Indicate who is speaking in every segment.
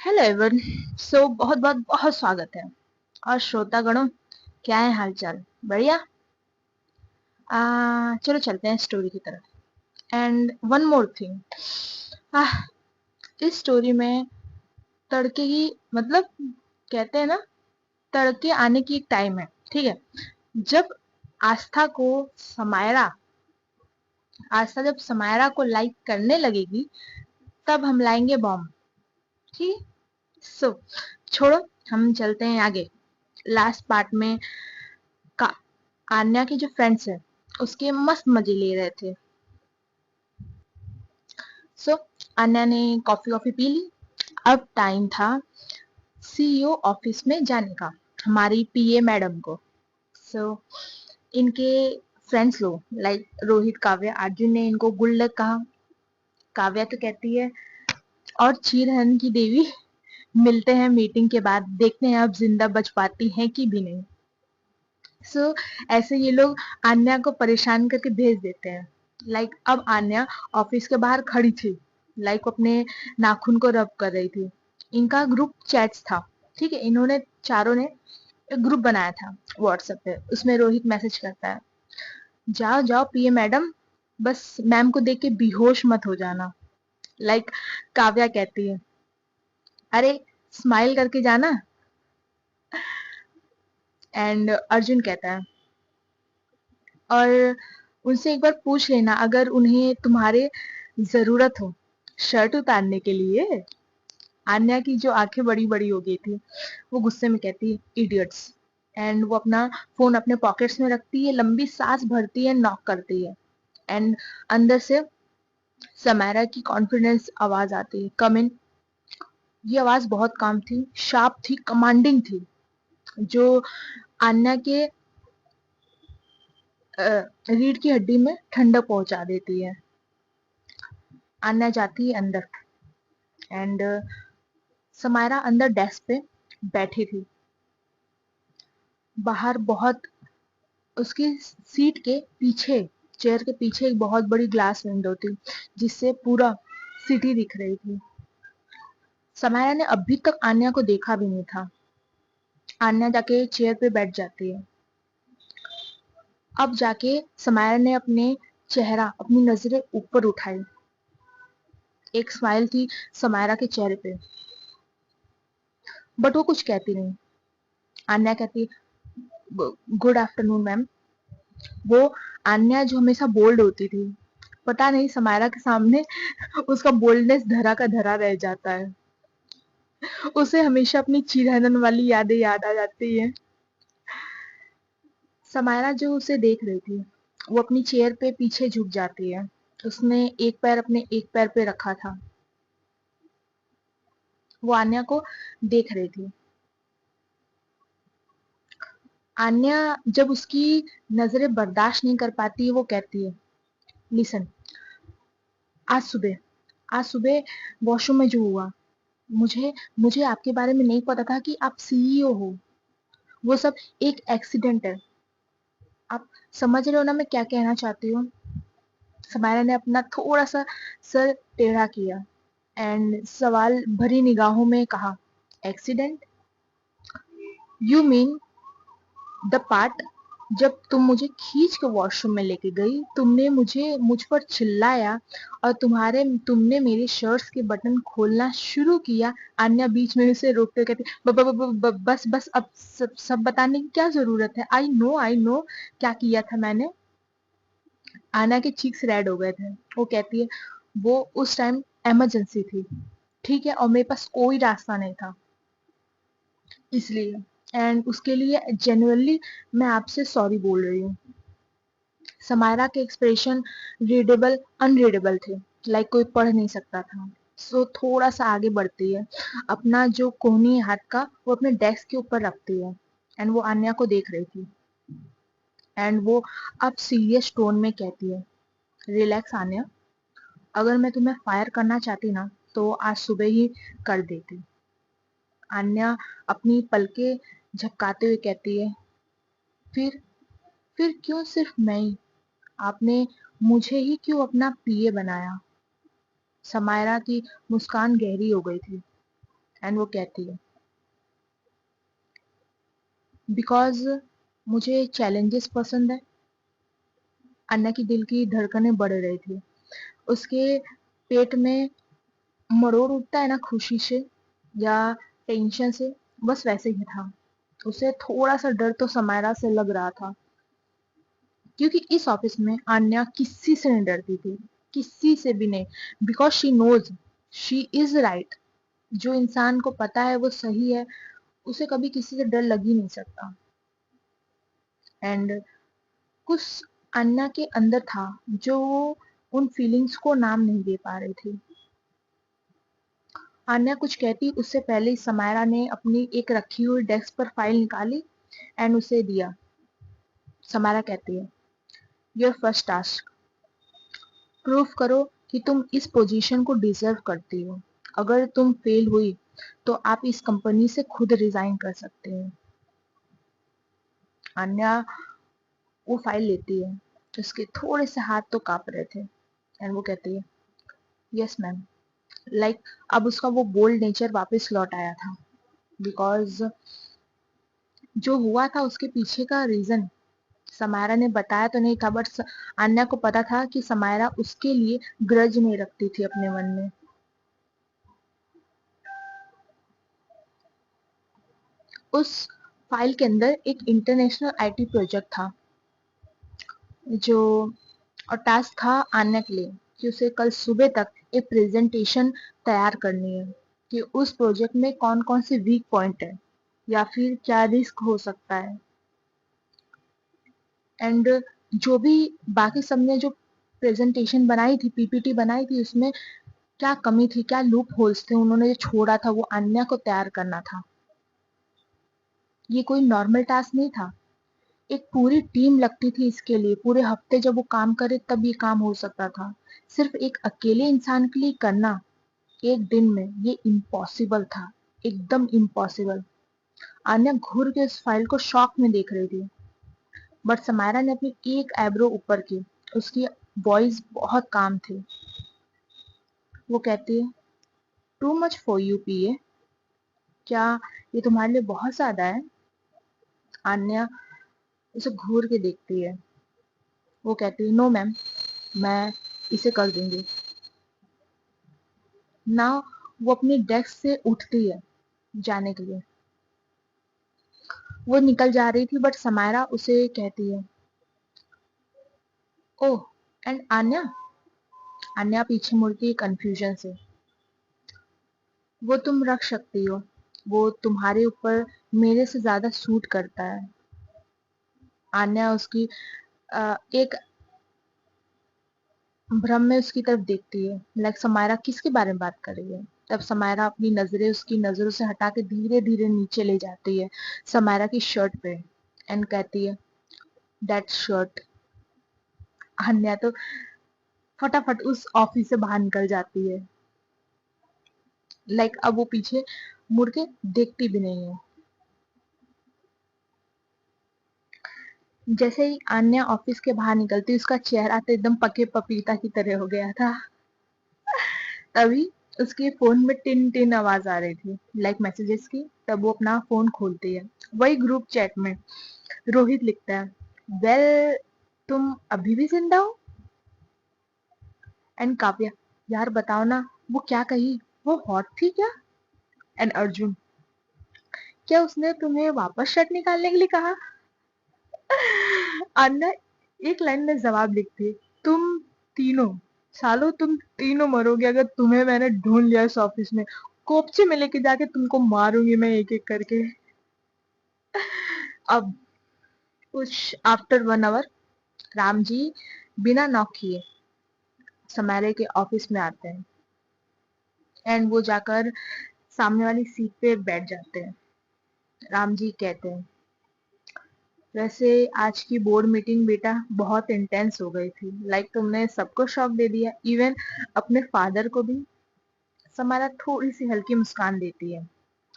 Speaker 1: Hello everyone. बहुत बहुत बहुत स्वागत है। और श्रोतागणों, क्या है हालचाल? बढ़िया। चलो चलते हैं स्टोरी की तरफ। एंड वन मोर थिंग, आह इस स्टोरी में तड़के ही मतलब कहते हैं ना, तड़के आने की एक टाइम है, ठीक है। जब आस्था को समायरा आस्था जब समायरा को लाइक करने लगेगी, तब हम लाएंगे बॉम्ब। ठीक है। सो छोड़ो, हम चलते हैं आगे। लास्ट पार्ट में का आन्या के जो फ्रेंड्स हैं उसके मस्त मजे ले रहे थे। सो आन्या ने कॉफी वॉफी पी ली। अब टाइम था सीईओ ऑफिस में जाने का, हमारी पीए मैडम को। सो इनके फ्रेंड्स लोग लाइक रोहित, काव्या, अर्जुन ने इनको गुड लक कहा। काव्या तो कहती है, और चीरहरण की देवी, मिलते हैं मीटिंग के बाद, देखते हैं अब जिंदा बच पाती हैं कि भी नहीं। सो ऐसे ये लोग आन्या को परेशान करके भेज देते हैं। अब आन्या ऑफिस के बाहर खड़ी थी, वो अपने नाखून को रब कर रही थी। इनका ग्रुप चैट्स था, ठीक है। इन्होंने चारों ने एक ग्रुप बनाया था व्हाट्सएप पे। उसमें रोहित मैसेज करता है, जाओ जाओ पीए मैडम, बस मैम को देख के बेहोश मत हो जाना। लाइक काव्या कहती है, अरे स्माइल करके जाना। एंड अर्जुन कहता है, और उनसे एक बार पूछ लेना अगर उन्हें तुम्हारे जरूरत हो शर्ट उतारने के लिए। आन्या की जो आंखें बड़ी बड़ी हो गई थी, वो गुस्से में कहती है, इडियट्स। एंड वो अपना फोन अपने पॉकेट्स में रखती है, लंबी सांस भरती है, नॉक करती है। एंड अंदर से समायरा की कॉन्फिडेंस आवाज आती है, कम इन। ये आवाज बहुत काम थी, शार्प थी, कमांडिंग थी, जो आन्या के रीढ़ की हड्डी में ठंडक पहुंचा देती है। आन्या जाती है अंदर। एंड समायरा अंदर डेस्क पे बैठी थी। बाहर बहुत उसकी सीट के पीछे, चेयर के पीछे एक बहुत बड़ी ग्लास विंडो थी, जिससे पूरा सिटी दिख रही थी। समायरा ने अभी तक आन्या को देखा भी नहीं था। आन्या जाके चेयर पे बैठ जाती है। अब जाके समायरा ने अपनी नजरें ऊपर उठाई। एक स्माइल थी समायरा के चेहरे पे, बट वो कुछ कहती नहीं। आन्या कहती, गुड आफ्टरनून मैम। वो आन्या जो हमेशा बोल्ड होती थी, पता नहीं समायरा के सामने उसका बोल्डनेस धरा का धरा रह जाता है। उसे हमेशा अपनी चिरहनन वाली यादें याद आ जाती है। समायरा जो उसे देख रही थी, वो अपनी चेयर पे पीछे झुक जाती है। उसने एक पैर अपने एक पैर पे रखा था। वो आन्या को देख रही थी। आन्या जब उसकी नजरें बर्दाश्त नहीं कर पाती, वो कहती है, लिसन, आज सुबह आज सुबह वॉशरूम में जो हुआ, मुझे मुझे आपके बारे में नहीं पता था कि आप सीईओ हो। वो सब एक एक्सीडेंट है। आप समझ रहे हो ना मैं क्या कहना चाहती हूँ? समायरा ने अपना थोड़ा सा सर टेढ़ा किया एंड सवाल भरी निगाहों में कहा, accident? You mean the part जब तुम मुझे खींच के वॉशरूम में लेके गई, तुमने मुझ पर चिल्लाया, और तुमने मेरे शर्ट्स के बटन खोलना शुरू किया। आन्या बीच में उसे रोकते हुए कहती, बस बस, अब सब बताने की क्या जरूरत है? आई नो क्या किया था मैंने। आन्या के चीक्स रेड हो गए थे। वो कहती है, वो उस टाइम इमरजेंसी थी, ठीक है, और मेरे पास कोई रास्ता नहीं था, इसलिए। एंड उसके लिए जेन्युइनली मैं आपसे सॉरी बोल रही हूँ। समायरा के एक्सप्रेशन रीडेबल अनरीडेबल थे, कोई पढ़ नहीं सकता था। सो थोड़ा सा आगे बढ़ती है, अपना जो कोहनी हाथ का वो अपने डेस्क के ऊपर रखती है। एंड वो आन्या को देख रही थी। एंड वो अब सीरियस टोन में कहती है, रिलैक्स आन्या, अगर मैं तुम्हें फायर करना चाहती ना, तो आज सुबह ही कर देती। आन्या अपनी पलकें झपकाते हुए कहती है, फिर फिर क्यों सिर्फ मैं ही? आपने मुझे ही क्यों अपना पीए बनाया? समायरा की मुस्कान गहरी हो गई थी। एंड वो कहती है बिकॉज मुझे चैलेंजेस पसंद है। अन्ना की दिल की धड़कनें बढ़ रही थी। उसके पेट में मरोड़ उठता है ना खुशी से या टेंशन से, बस वैसे ही था। उसे थोड़ा सा डर तो समायरा से लग रहा था, क्योंकि इस ऑफिस में आन्या किसी से नहीं डरती थी, किसी से भी नहीं, because she knows she is right. जो इंसान को पता है वो सही है, उसे कभी किसी से डर लग ही नहीं सकता। एंड कुछ अन्ना के अंदर था जो वो उन फीलिंग्स को नाम नहीं दे पा रही थी। अन्या कुछ कहती उससे पहले ही समायरा ने अपनी एक रखी हुई डेस्क पर फाइल निकाली एंड उसे दिया। समायरा कहती है योर फर्स्ट टास्क, प्रूफ करो कि तुम इस पोजीशन को डिजर्व करती हो। अगर तुम फेल हुई तो आप इस कंपनी से खुद रिजाइन कर सकते हो। अन्या वो फाइल लेती है, उसके थोड़े से हाथ तो कांप रहे थे एंड वो कहती है यस मैम। लाइक अब उसका वो बोल्ड नेचर वापस लौट आया था, बिकॉज जो हुआ था उसके पीछे का रीजन समायरा ने बताया तो नहीं था, बट अन्या को पता था कि समायरा उसके लिए ग्रज नहीं रखती थी अपने मन में। उस फाइल के अंदर एक इंटरनेशनल आईटी प्रोजेक्ट था, जो और टास्क था आन्या के लिए कि उसे कल सुबह तक एक प्रेजेंटेशन तैयार करनी है कि उस प्रोजेक्ट में कौन कौन से वीक पॉइंट है या फिर क्या रिस्क हो सकता है। एंड जो भी बाकी सबने जो प्रेजेंटेशन बनाई थी, पीपीटी बनाई थी, उसमें क्या कमी थी, क्या लूप होल्स थे, उन्होंने जो छोड़ा था वो अन्या को तैयार करना था। ये कोई नॉर्मल टास्क नहीं था, एक पूरी टीम लगती थी इसके लिए। पूरे हफ्ते जब वो काम करे तब ये काम हो सकता था। सिर्फ एक अकेले इंसान के लिए करना एक दिन में, ये इम्पॉसिबल था, एकदम इम्पॉसिबल। आन्या घूर के उस फाइल को शॉक में देख रही थी, बट समायरा ने अपनी एक आईब्रो ऊपर की। उसकी वॉइस बहुत काम थी। वो कहती है टू मच फॉर यू पीए, क्या ये तुम्हारे लिए बहुत ज्यादा है? आन्या उसे घूर के देखती है। वो कहती है नो मैम, मैं इसे कर दूंगी ना। वो अपनी डेस्क से उठती है जाने के लिए। वो निकल जा रही थी, बट समायरा उसे कहती है ओह एंड आन्या। आन्या पीछे मुड़ती है कंफ्यूजन से। वो तुम रख सकती हो, वो तुम्हारे ऊपर मेरे से ज्यादा सूट करता है। आन्या उसकी एक भ्रम में उसकी तरफ देखती है, लाइक समायरा किसके बारे में बात कर रही है। तब समायरा अपनी नजरें उसकी नजरों से हटा के धीरे धीरे नीचे ले जाती है समायरा की शर्ट पे एंड कहती है दैट शर्ट। अन्या तो फटाफट उस ऑफिस से बाहर निकल जाती है। लाइक अब वो पीछे मुड़ के देखती भी नहीं है। जैसे ही आन्या ऑफिस के बाहर निकलती, उसका चेहरा तो एकदम पके पपीता की तरह हो गया था। तभी उसके फोन में टिन टिन आवाज आ रही थी, लाइक मैसेजेस की। तब वो अपना फोन खोलती है, वही ग्रुप चैट में रोहित लिखता है वेल तुम अभी भी जिंदा हो। एंड काव्या यार बताओ ना, वो क्या कही, वो हॉट थी क्या? एंड अर्जुन क्या उसने तुम्हें वापस शर्ट निकालने के लिए कहा? अन्ना एक लाइन में जवाब लिखती तुम तीनों, सालो तुम तीनों मरोगे अगर तुम्हें मैंने ढूंढ लिया इस ऑफिस में। कोपचे में लेके जाके तुमको मारूंगी मैं एक एक करके। अब कुछ आफ्टर 1 आवर राम जी बिना नॉक किए समारे के ऑफिस में आते हैं एंड वो जाकर सामने वाली सीट पे बैठ जाते हैं। राम जी कहते हैं वैसे आज की बोर्ड मीटिंग बेटा बहुत इंटेंस हो गई थी, लाइक तुमने सबको शॉक दे दिया, इवन अपने फादर को भी। समारा थोड़ी सी हल्की मुस्कान देती है।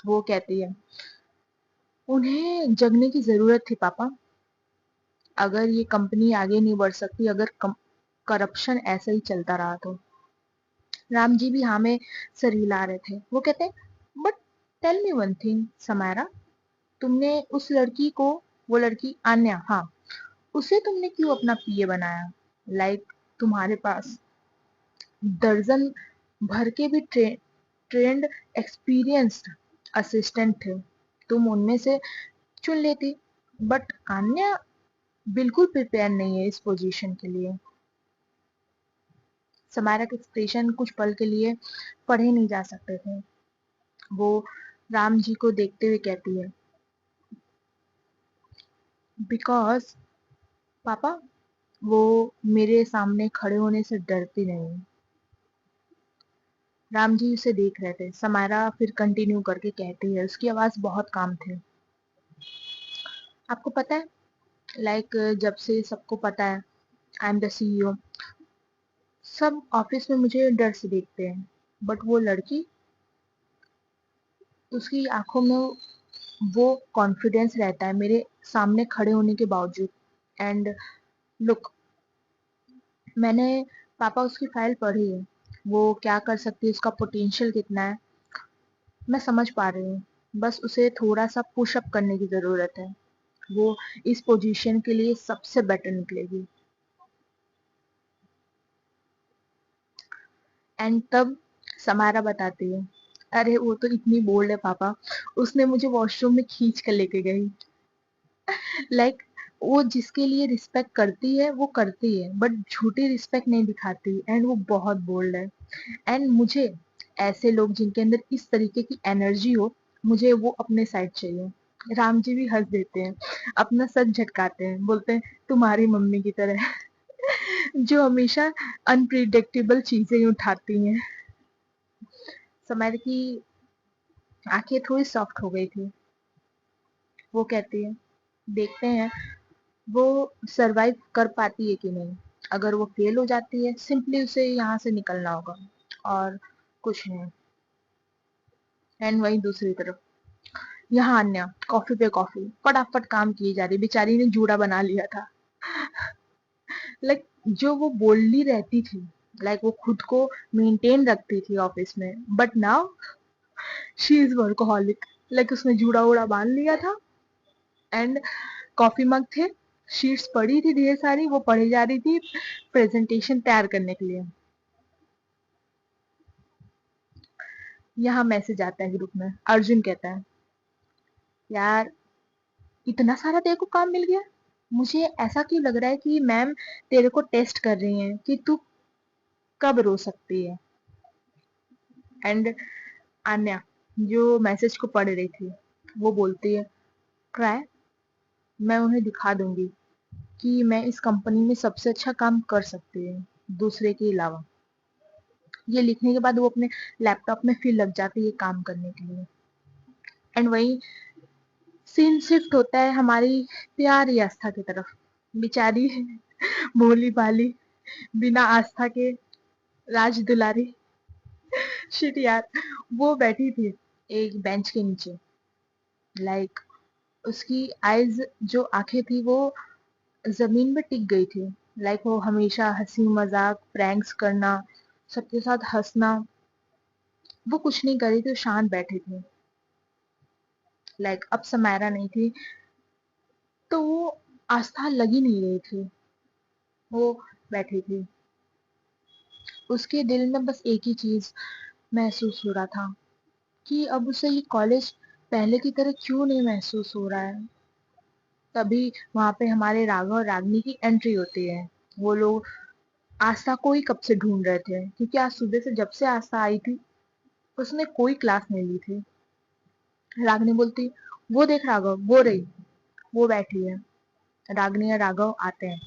Speaker 1: वो कहती है उन्हें जगने की जरूरत थी पापा। अगर ये कंपनी आगे नहीं बढ़ सकती, अगर करप्शन ऐसे ही चलता रहा तो। राम जी भी हाँ में सर हिला रहे थे। वो कहते हैं but tell me one thing Samaira, तुमने उस लड़की को, वो लड़की आन्या, हाँ, उसे तुमने क्यों अपना पीए बनाया? लाइक तुम्हारे पास दर्जन भर के भी ट्रेंड एक्सपीरियंस्ड असिस्टेंट थे, तुम उनमें से चुन लेती। बट आन्या बिल्कुल प्रिपेयर नहीं है इस पोजीशन के लिए। समायरा के एक्सप्रेशन कुछ पल के लिए पढ़े नहीं जा सकते थे। वो राम जी को देखते हुए कहती है, बिकॉज पापा वो मेरे सामने खड़े होने से डरती नहीं। राम जी उसे देख रहे थे। समायरा फिर कंटिन्यू करके कहती है, उसकी आवाज बहुत काम थी, आपको पता है, लाइक जब से सबको पता है आई एम द सीईओ, सब ऑफिस में मुझे डर से देखते हैं, बट वो लड़की, उसकी आंखों में वो कॉन्फिडेंस रहता है मेरे सामने खड़े होने के बावजूद। एंड लुक, मैंने पापा उसकी फाइल पढ़ी है, वो क्या कर सकती है, उसका पोटेंशियल कितना है, मैं समझ पा रही हूँ। बस उसे थोड़ा सा पुश अप करने की जरूरत है, वो इस पोजीशन के लिए सबसे बेटर निकलेगी। एंड तब समारा बताती है, अरे वो तो इतनी बोल्ड है पापा, उसने मुझे वॉशरूम में खींच कर लेके गई। लाइक वो जिसके लिए रिस्पेक्ट करती है वो करती है, बट झूठी रिस्पेक्ट नहीं दिखाती, एंड वो बहुत बोल्ड है। एंड मुझे ऐसे लोग जिनके अंदर इस तरीके की एनर्जी हो, मुझे वो अपने साइड चाहिए। राम जी भी हंस देते हैं, अपना सर झटकाते हैं, बोलते हैं तुम्हारी मम्मी की तरह जो हमेशा अनप्रिडिक्टेबल चीजें ही उठाती हैं। समय की आंखें थोड़ी सॉफ्ट हो गई थी। वो कहती है, देखते हैं वो सरवाइव कर पाती है कि नहीं। अगर वो फेल हो जाती है, सिंपली उसे यहाँ से निकलना होगा, और कुछ नहीं। एंड वहीं दूसरी तरफ, यहाँ अन्य कॉफी पे कॉफी फटाफट काम किए जा रही, बेचारी ने जूड़ा बना लिया था। लाइक जो वो बोल्डली रहती थी, लाइक वो खुद को मेंटेन रखती थी ऑफिस में, but now she is workaholic. Like उसने जूड़ा वूड़ा बांध लिया था, एंड कॉफी मग थे, शीट्स पड़ी थी ढेर सारी, वो पढ़ी जा रही थी प्रेजेंटेशन तैयार करने के लिए। यहाँ मैसेज आता है ग्रुप में, अर्जुन कहता है, यार इतना सारा तेरे को काम मिल गया, मुझे ऐसा क्यों लग रहा है कि मैम तेरे को टेस्ट कर रही हैं कि तू कब रो सकती है। एंड आन्या जो मैसेज को पढ़ रही थी, वो बोलती है, क्राय, मैं उन्हें दिखा दूंगी कि मैं इस कंपनी में सबसे अच्छा काम कर सकती हूँ दूसरे के अलावा। ये लिखने के बाद वो अपने लैपटॉप में फिर लग जाती है काम करने के लिए। एंड वही सीन शिफ्ट होता है हमारी प्यारी आस्था की तरफ। बेचारी भोली भाली बिना आस्था के राज दुलारी, शिट यार, वो बैठी थी एक बेंच के नीचे। लाइक उसकी आईज, जो आंखें थी वो जमीन में टिक गई थी। लाइक वो हमेशा हंसी मजाक प्रैंक्स करना, सबके साथ हंसना, वो कुछ नहीं कर रही थी, शांत बैठी थी। लाइक अब समायरा नहीं थी, तो वो आस्था लगी नहीं रही थी, वो बैठी थी। उसके दिल में बस एक ही चीज महसूस हो रहा था, कि अब उसे ये कॉलेज पहले की तरह क्यों नहीं महसूस हो रहा है। तभी वहां पे हमारे राघव और रागनी की एंट्री होती है। वो लोग आस्था को ही कब से ढूंढ रहे थे, क्योंकि आज सुबह से जब से आस्था आई थी उसने कोई क्लास नहीं ली थी। रागनी बोलती, वो देख राघव, वो रही, वो बैठी है। रागनी और राघव आते हैं।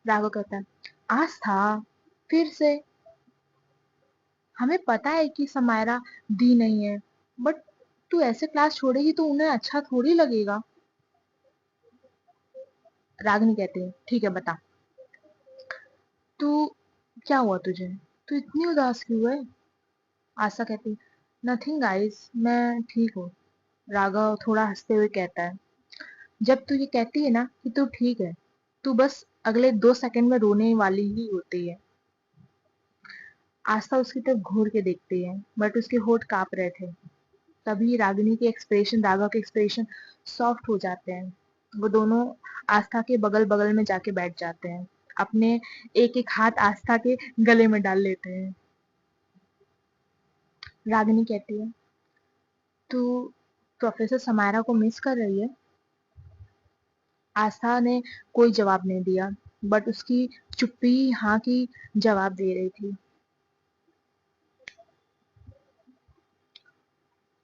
Speaker 1: राघव कहता है, आस्था, फिर से? हमें पता है कि समायरा दी नहीं है, बट तू ऐसे क्लास छोड़ेगी तो उन्हें अच्छा थोड़ी लगेगा। रागनी कहती है, ठीक है बता, तू, क्या हुआ तुझे, तू इतनी उदास क्यों है? आशा कहती, नथिंग गाइस, मैं ठीक हूँ। राघव थोड़ा हंसते हुए कहता है, जब तू ये कहती है ना कि तू ठीक है, तू बस अगले 2 सेकंड में रोने वाली ही होती है। आस्था उसकी तरफ घूर के देखती है, बट उसके होठ कांप रहे थे। तभी रागिनी के एक्सप्रेशन, राघव के एक्सप्रेशन सॉफ्ट हो जाते हैं। वो दोनों आस्था के बगल बगल में जाके बैठ जाते हैं, अपने एक एक हाथ आस्था के गले में डाल लेते हैं। रागिनी कहती है, तू प्रोफेसर समायरा को मिस कर रही है? आस्था ने कोई जवाब नहीं दिया, बट उसकी चुप्पी हाँ की जवाब दे रही थी।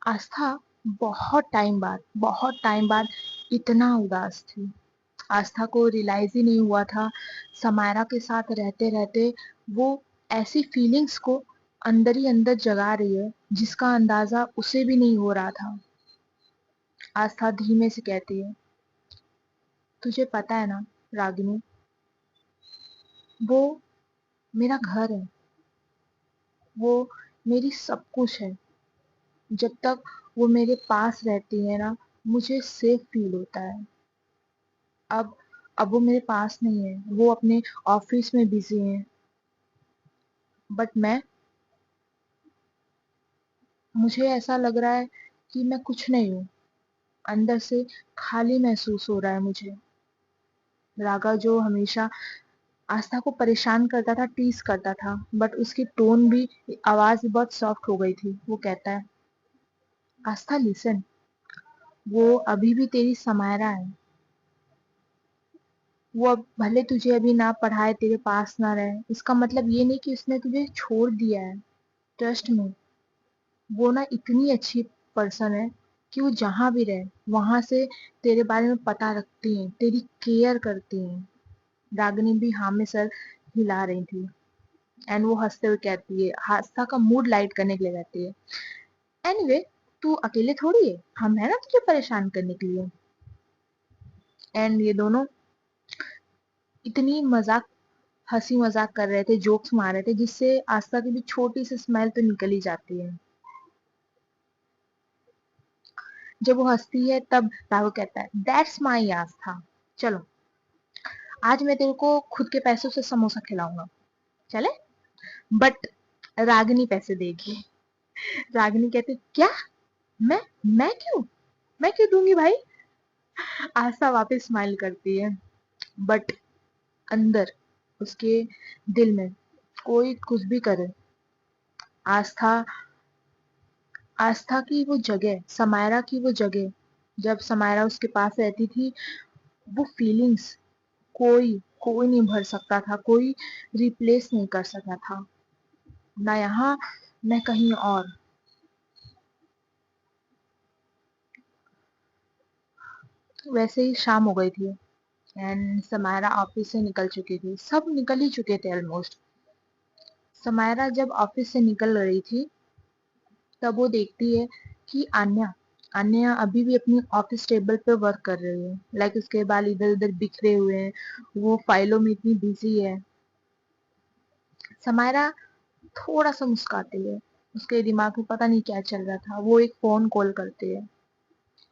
Speaker 1: आस्था बहुत टाइम बाद इतना उदास थी। आस्था को रियलाइज ही नहीं हुआ था, समायरा के साथ रहते रहते वो ऐसी फीलिंग्स को अंदर ही अंदर जगा रही है जिसका अंदाजा उसे भी नहीं हो रहा था। आस्था धीमे से कहती है, तुझे पता है ना रागिनी, वो मेरा घर है, वो मेरी सब कुछ है। जब तक वो मेरे पास रहती है ना, मुझे सेफ फील होता है। अब अब वो मेरे पास नहीं है, वो अपने ऑफिस में बिजी है, बट मुझे ऐसा लग रहा है कि मैं कुछ नहीं हूँ। अंदर से खाली महसूस हो रहा है मुझे। राघव जो हमेशा आस्था को परेशान करता था, टीज करता था, बट उसकी टोन भी, आवाज भी बहुत सॉफ्ट हो गई थी। वो कहता है, आस्था लिसन, वो अभी भी तेरी समायरा है। वो अब भले तुझे अभी ना पढ़ाए, तेरे पास ना रहे, इसका मतलब ये नहीं कि उसने तुझे छोड़ दिया है। ट्रस्ट में, वो ना इतनी अच्छी पर्सन है कि वो जहाँ भी रहे वहां से तेरे बारे में पता रखती है, तेरी केयर करती है। रागिनी भी हाँ में सर हिला रही थी। एंड वो हंसते हुए कहती है, आस्था का मूड लाइट करने के लिए कहती है, एनीवे, तू अकेले थोड़ी है, हम है ना तुझे परेशान करने के लिए। एंड ये दोनों इतनी मजाक, हंसी मजाक कर रहे थे, जोक्स मार रहे थे, जिससे आस्था की भी छोटी सी स्माइल तो निकल ही जाती है। जब वो हंसती है तब राहुल कहता है, दैट्स माई आस्था, चलो आज मैं तेरे को खुद के पैसों से समोसा खिलाऊंगा, चले? बट रागिनी पैसे देगी। रागिनी कहती, क्या? मैं मैं क्यों मैं क्यों दूंगी भाई? आस्था वापस स्माइल करती है, बट अंदर उसके दिल में, कोई कुछ भी करे, आस्था आस्था की वो जगह, समायरा की वो जगह, जब समायरा उसके पास रहती थी, वो फीलिंग्स कोई कोई नहीं भर सकता था, कोई रिप्लेस नहीं कर सकता था, ना यहाँ न कहीं और। वैसे ही शाम हो गई थी एंड समायरा ऑफिस से निकल चुकी थी, सब निकल ही चुके थे ऑलमोस्ट। समायरा जब ऑफिस से निकल रही थी तब वो देखती है कि आन्या आन्या अभी भी अपनी ऑफिस टेबल पे वर्क कर रही है, लाइक उसके बाल इधर उधर बिखरे हुए हैं, वो फाइलों में इतनी बिजी है। समायरा थोड़ा सा मुस्कुराती है, उसके दिमाग में पता नहीं क्या चल रहा था। वो एक फोन कॉल करती है,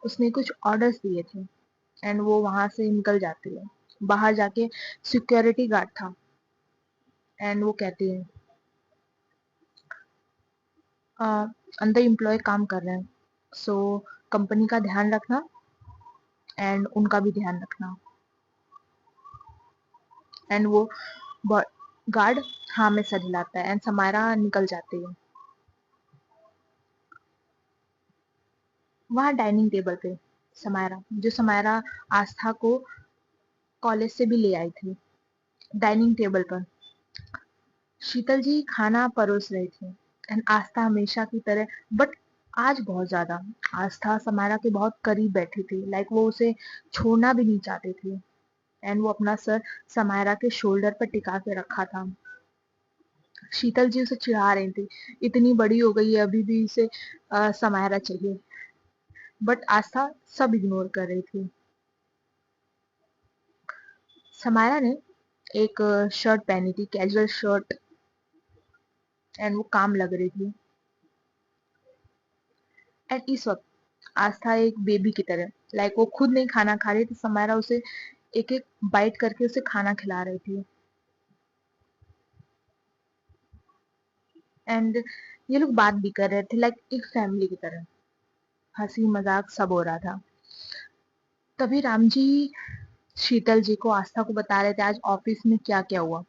Speaker 1: उसने कुछ ऑर्डर्स दिए थे एंड वो वहां से निकल जाती है। बाहर जाके सिक्योरिटी गार्ड था एंड वो कहती है, "अ, अंदर एम्प्लॉय काम कर रहे हैं, सो कंपनी का ध्यान रखना एंड उनका भी ध्यान रखना।" एंड वो गार्ड हाँ में सर हिलाता है एंड समायरा निकल जाती है। वहाँ डाइनिंग टेबल पे समायरा, जो समायरा आस्था को कॉलेज से भी ले आई थी, डाइनिंग टेबल पर शीतल जी खाना परोस रही थी एंड आस्था हमेशा की तरह, बट आज बहुत ज्यादा आस्था समायरा के बहुत करीब बैठी थी, लाइक वो उसे छोड़ना भी नहीं चाहती थी। एंड वो अपना सर समायरा के शोल्डर पर टिका के रखा था। शीतल जी उसे चिढ़ा रही थी, इतनी बड़ी हो गई है अभी भी इसे समायरा चाहिए, बट आस्था सब इग्नोर कर रही थी। समायरा ने एक शर्ट पहनी थी, कैजुअल शर्ट, एंड वो काम लग रही थी। एंड इस वक्त आस्था एक बेबी की तरह, लाइक वो खुद नहीं खाना खा रही थी, समायरा उसे एक एक बाइट करके उसे खाना खिला रही थी। एंड ये लोग बात भी कर रहे थे, लाइक एक फैमिली की तरह। हंसी मजाक सब हो रहा था। तभी राम जी शीतल जी को, आस्था को बता रहे थे आज ऑफिस में क्या क्या हुआ।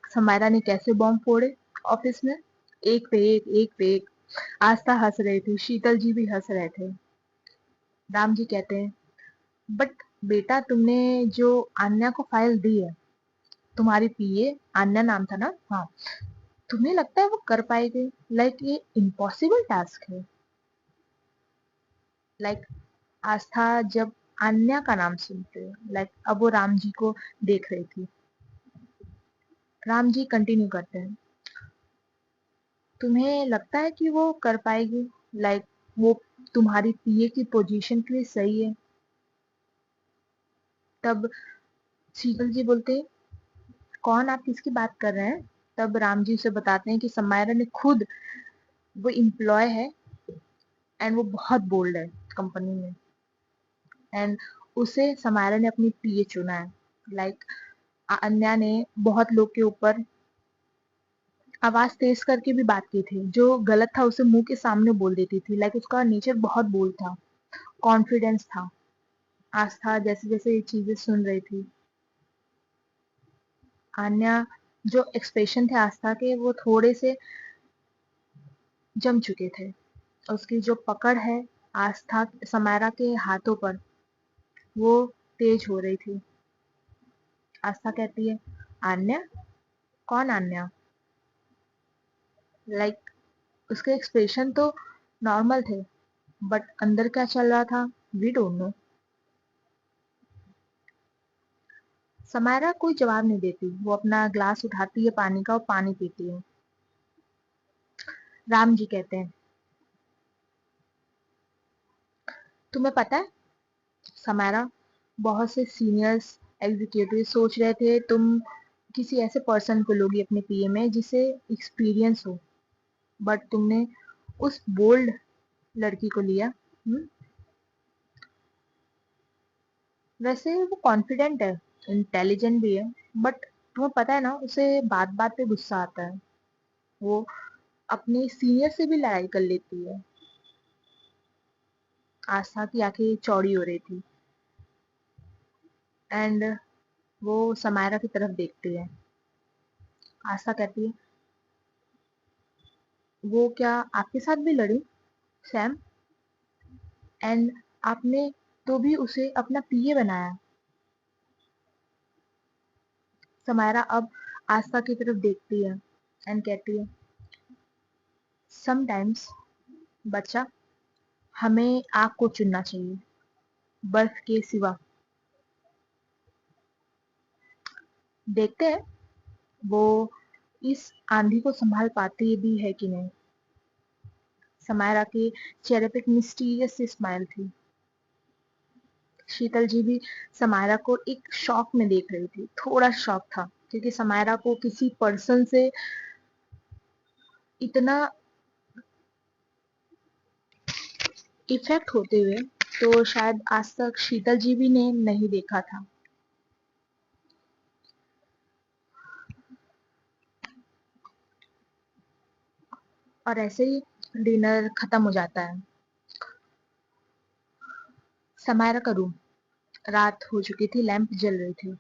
Speaker 1: समायरा ने कैसे बॉम्ब फोड़े ऑफिस में, एक पे एक, एक पे एक। आस्था हंस रही थी, शीतल जी भी हंस रहे थे। राम जी कहते हैं, बट बेटा तुमने जो आन्या को फाइल दी है, तुम्हारी पीए आन्या नाम था ना, हाँ, तुम्हें लगता है वो कर पाएगी? ये इम्पॉसिबल टास्क है। लाइक आस्था जब आन्या का नाम सुनते हैं, अब वो राम जी को देख रही थी। राम जी कंटिन्यू करते हैं, तुम्हें लगता है कि वो कर पाएगी? वो तुम्हारी पीए की पोजीशन के लिए सही है? तब शीतल जी बोलते हैं, कौन, आप किसकी बात कर रहे हैं? तब राम जी उसे बताते हैं कि समायरा ने खुद, वो एम्प्लॉय है एंड वो बहुत बोल्ड है कंपनी में, एंड उसे समायरा ने अपनी पीए चुना है। लाइक अन्या ने बहुत लोग के ऊपर आवाज तेज करके भी बात की थी, जो गलत था उसे मुंह के सामने बोल देती थी। उसका नेचर बहुत बोल्ड था, कॉन्फिडेंस था। आस्था जैसे जैसे ये चीजें सुन रही थी, आन्या, जो एक्सप्रेशन थे आस्था के वो थोड़े से जम चुके थे। उसकी जो पकड़ है आस्था समायरा के हाथों पर, वो तेज हो रही थी। आस्था कहती है, आन्या? कौन आन्या? उसके एक्सप्रेशन तो नॉर्मल थे, बट अंदर क्या चल रहा था, वी डोंट नो। समायरा कोई जवाब नहीं देती, वो अपना ग्लास उठाती है पानी का और पानी पीती है। राम जी कहते हैं, तुम्हें पता है समायरा, बहुत से सीनियर्स एग्जीक्यूटिव सोच रहे थे तुम किसी ऐसे पर्सन को लोगी अपने पीए में जिसे एक्सपीरियंस हो, बट तुमने उस बोल्ड लड़की को लिया। वैसे वो कॉन्फिडेंट है, इंटेलिजेंट भी है, बट तुम्हें पता है ना उसे बात बात पे गुस्सा आता है। वो अपने सीनियर से भी लड़ाई कर लेती है। आस्था की आंखें चौड़ी हो रही थी एंड वो समायरा की तरफ देखती है। आस्था कहती है, वो क्या आपके साथ भी लड़ी सैम? एंड आपने तो भी उसे अपना पीए बनाया। समायरा अब आस्था की तरफ देखती है एंड कहती है, समटाइम्स बच्चा, हमें आग को चुनना चाहिए बर्फ के सिवा। देखते हैं वो इस आंधी को संभाल पाती भी है कि नहीं। समायरा के चेहरे पे एक मिस्टीरियस सी स्माइल थी। शीतल जी भी समायरा को एक शॉक में देख रही थी, थोड़ा शॉक था, क्योंकि समायरा को किसी पर्सन से इतना इफेक्ट होते हुए तो शायद आज तक शीतल जी भी ने नहीं देखा था। और ऐसे ही डिनर खत्म हो जाता है। समायरा का रूम, रात हो चुकी थी, लैंप जल रही थी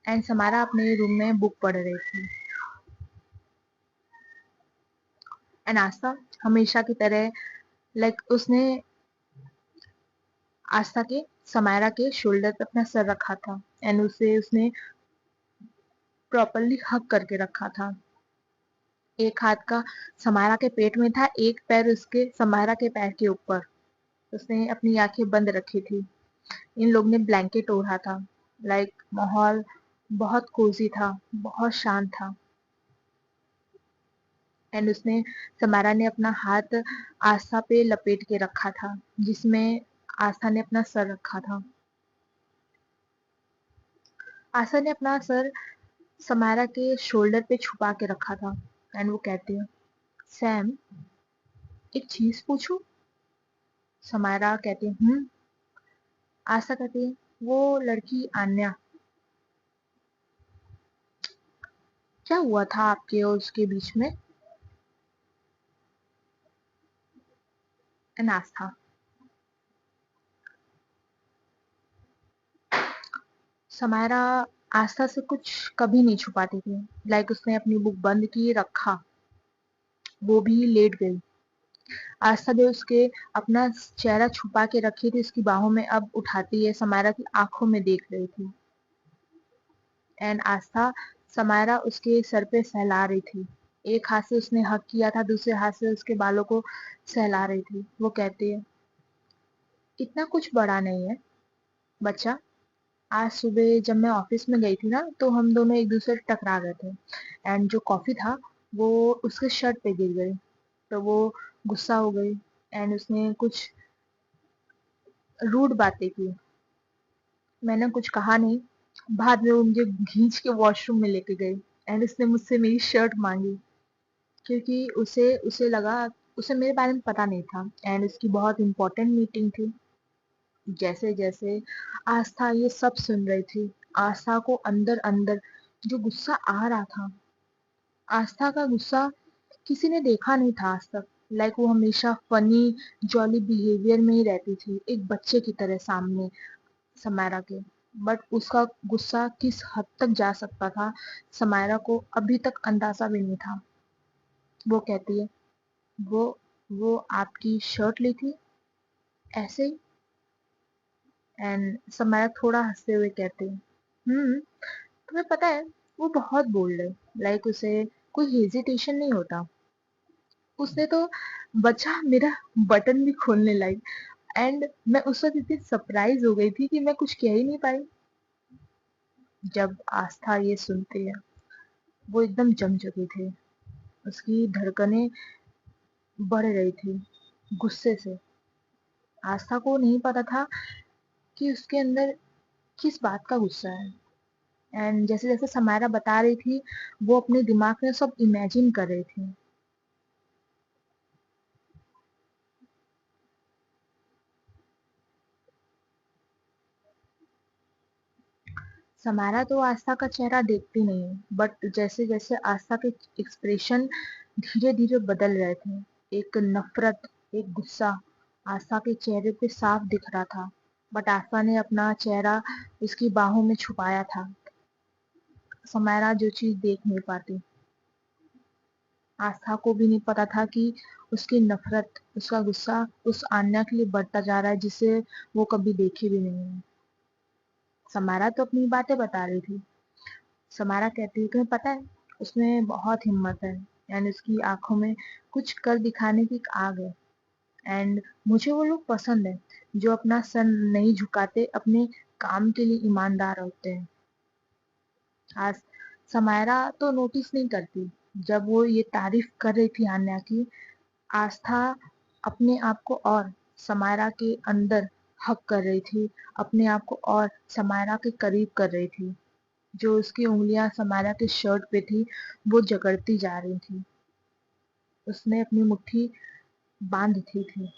Speaker 1: एंड समायरा अपने रूम में बुक पढ़ रही थी। एंड आस्था हमेशा की तरह उसने आस्था के समायरा के शोल्डर पे अपना सर रखा था एंड उसे उसने प्रॉपरली हक करके रखा था। एक हाथ का समायरा के पेट में था, एक पैर उसके समायरा के पैर के ऊपर। उसने अपनी आंखें बंद रखी थी। इन लोग ने ब्लैंकेट ओढ़ा था। माहौल बहुत कोजी था, बहुत शांत था एंड उसने समायरा ने अपना हाथ आस्था पे लपेट के रखा था, जिसमें आस्था ने अपना सर रखा था। आस्था ने अपना सर समायरा के शोल्डर पे छुपा के रखा था एंड वो कहती है, सैम, एक चीज पूछूं? समायरा कहती है, आस्था कहती है, वो लड़की आन्या, क्या हुआ था आपके और उसके बीच में? एंड आस्था। समायरा आस्था से कुछ कभी नहीं छुपाती थी। लाइक उसने अपनी बुक बंद की, रखा, वो भी लेट गई। आस्था भी उसके अपना चेहरा छुपा के रखी थी उसकी बाहों में, अब उठाती है समायरा की आंखों में देख रही थी। एंड आस्था समायरा उसके सर पे सहला रही थी। एक हाथ से उसने हक किया था, दूसरे हाथ से उसके बालों को सहला रही थी। वो कहती है, इतना कुछ बड़ा नहीं है बच्चा। आज सुबह जब मैं ऑफिस में गई थी ना, तो हम दोनों एक दूसरे से टकरा गए थे। एंड जो कॉफी था वो उसके शर्ट पे गिर गई, तो वो गुस्सा हो गई। एंड उसने कुछ रूड बातें की। मैंने कुछ कहा नहीं। बाद में वो मुझे खींच के वॉशरूम में लेके गई। एंड उसने मुझसे मेरी शर्ट मांगी, क्योंकि उसे उसे लगा, उसे मेरे बारे में पता नहीं था एंड उसकी बहुत इंपॉर्टेंट मीटिंग थी। जैसे जैसे आस्था ये सब सुन रही थी, आस्था को अंदर अंदर जो गुस्सा आ रहा था, आस्था का गुस्सा किसी ने देखा नहीं था आज तक। लाइक वो हमेशा फनी जॉली बिहेवियर में ही रहती थी, एक बच्चे की तरह सामने समायरा के। बट उसका गुस्सा किस हद तक जा सकता था, समायरा को अभी तक अंदाजा भी नहीं था। वो कहती है, वो वो आपकी शर्ट ली थी ऐसे ही। एंड समायरा थोड़ा हंसते हुए कहती है, तुम्हें पता है वो बहुत बोल्ड है। लाइक उसे कोई हेजिटेशन नहीं होता। उसने तो बच्चा मेरा बटन भी खोलने लाई। एंड मैं उस वक्त इतनी सरप्राइज हो गई थी कि मैं कुछ कह ही नहीं पाई। जब आस्था ये सुनती है, वो एकदम जम चुकी थी। उसकी धड़कनें बढ़ रही थी गुस्से से। आस्था को नहीं पता था कि उसके अंदर किस बात का गुस्सा है। एंड जैसे जैसे समायरा बता रही थी, वो अपने दिमाग में सब इमेजिन कर रही थी। समायरा तो आस्था का चेहरा देखती नहीं है, बट जैसे जैसे आस्था के एक्सप्रेशन धीरे धीरे बदल रहे थे, एक नफरत, एक गुस्सा आस्था के चेहरे पे साफ दिख रहा था। बट आस्था ने अपना चेहरा उसकी बाहों में छुपाया था। समायरा जो चीज देख नहीं पाती। आस्था को भी नहीं पता था कि उसकी नफरत, उसका गुस्सा उस आन्या के लिए बढ़ता जा रहा है जिसे वो कभी देखी भी नहीं है। समायरा तो अपनी बातें बता रही थी। समारा कहती है, तुम्हें पता है उसमें बहुत हिम्मत है। एंड उसकी आंखों में कुछ कर दिखाने की एक आग है। एंड मुझे वो लोग पसंद है जो अपना सर नहीं झुकाते, अपने काम के लिए ईमानदार होते हैं। आज समायरा तो नोटिस नहीं करती। जब वो ये तारीफ कर रही थी आन्या की, आस्था अपने आप को और समायरा के अंदर हक कर रही थी, अपने आप को और समायरा के करीब कर रही थी। जो उसकी उंगलियां समायरा के शर्ट पे थी, वो जकड़ती जा रही थी। उसने अपनी मुट्ठी बांध थी।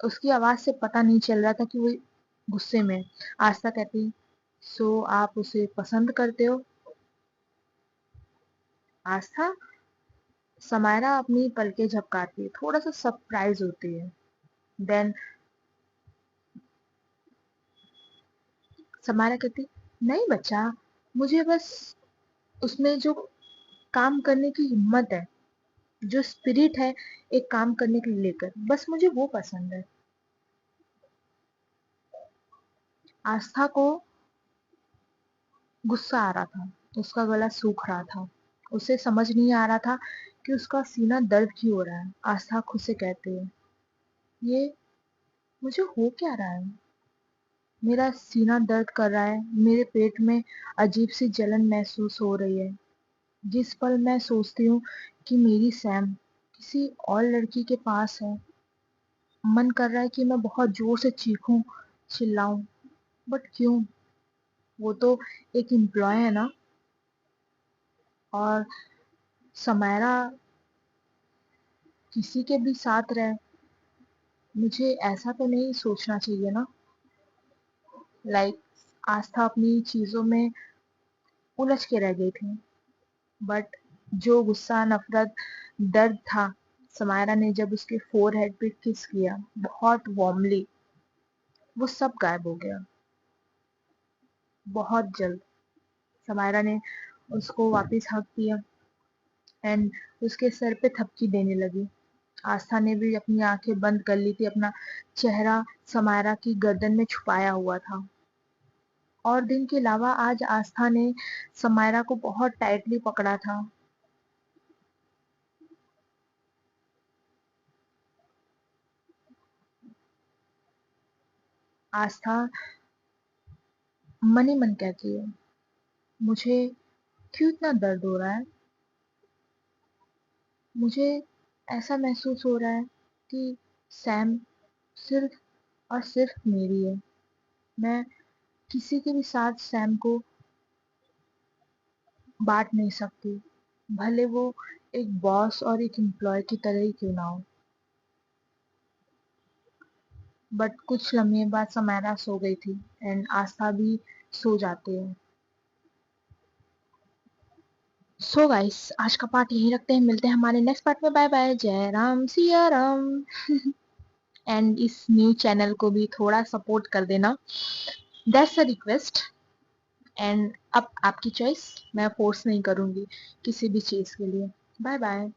Speaker 1: उसकी आवाज से पता नहीं चल रहा था कि वो गुस्से में है। आस्था कहती, सो आप उसे पसंद करते हो? आस्था, समायरा अपनी पलकें झपकाती है, थोड़ा सा सरप्राइज होती है। देन समायरा कहती, नहीं बच्चा, मुझे बस उसमें जो काम करने की हिम्मत है, जो स्पिरिट है एक काम करने के लिए लेकर, बस मुझे वो पसंद है। आस्था को गुस्सा आ रहा था, उसका गला सूख रहा था। उसे समझ नहीं आ रहा था कि उसका सीना दर्द क्यों हो रहा है। आस्था खुद से कहती है, ये मुझे हो क्या रहा है? मेरा सीना दर्द कर रहा है, मेरे पेट में अजीब सी जलन महसूस हो रही है। जिस पल मैं सोचती हूँ कि मेरी सैम किसी और लड़की के पास है, मन कर रहा है कि मैं बहुत जोर से चीखूं, चिल्लाऊं। बट क्यों? वो तो एक एम्प्लॉय है ना। और समायरा किसी के भी साथ रहे, मुझे ऐसा तो नहीं सोचना चाहिए ना। लाइक आस्था अपनी चीजों में उलझ के रह गई थी। बट जो गुस्सा, नफरत, दर्द था, समायरा ने जब उसके फोरहेड पे किस किया बहुत वार्मली, वो सब गायब हो गया बहुत जल्द। समायरा ने उसको वापस हक किया एंड उसके सर पे थपकी देने लगी। आस्था ने भी अपनी आंखें बंद कर ली थी, अपना चेहरा समायरा की गर्दन में छुपाया हुआ था। और दिन के अलावा आज आस्था ने समायरा को बहुत टाइटली पकड़ा था। आस्था मन ही मन कहती है, मुझे क्यों इतना दर्द हो रहा है? मुझे ऐसा महसूस हो रहा है कि सैम सिर्फ और सिर्फ मेरी है। मैं किसी के भी साथ सैम को बांट नहीं सकती, भले वो एक बॉस और एक एम्प्लॉय की तरह ही क्यों ना हो। बट कुछ लम्हे बाद समायरा सो गई थी एंड आस्था भी सो जाते हैं। सो गाइस, आज का पार्ट यहीं रखते हैं, मिलते हैं हमारे नेक्स्ट पार्ट में। बाय बाय, जय राम सिया राम। एंड इस न्यू चैनल को भी थोड़ा सपोर्ट कर देना, दैट्स अ रिक्वेस्ट। एंड अब आपकी चॉइस, मैं फोर्स नहीं करूंगी किसी भी चीज के लिए। Bye bye.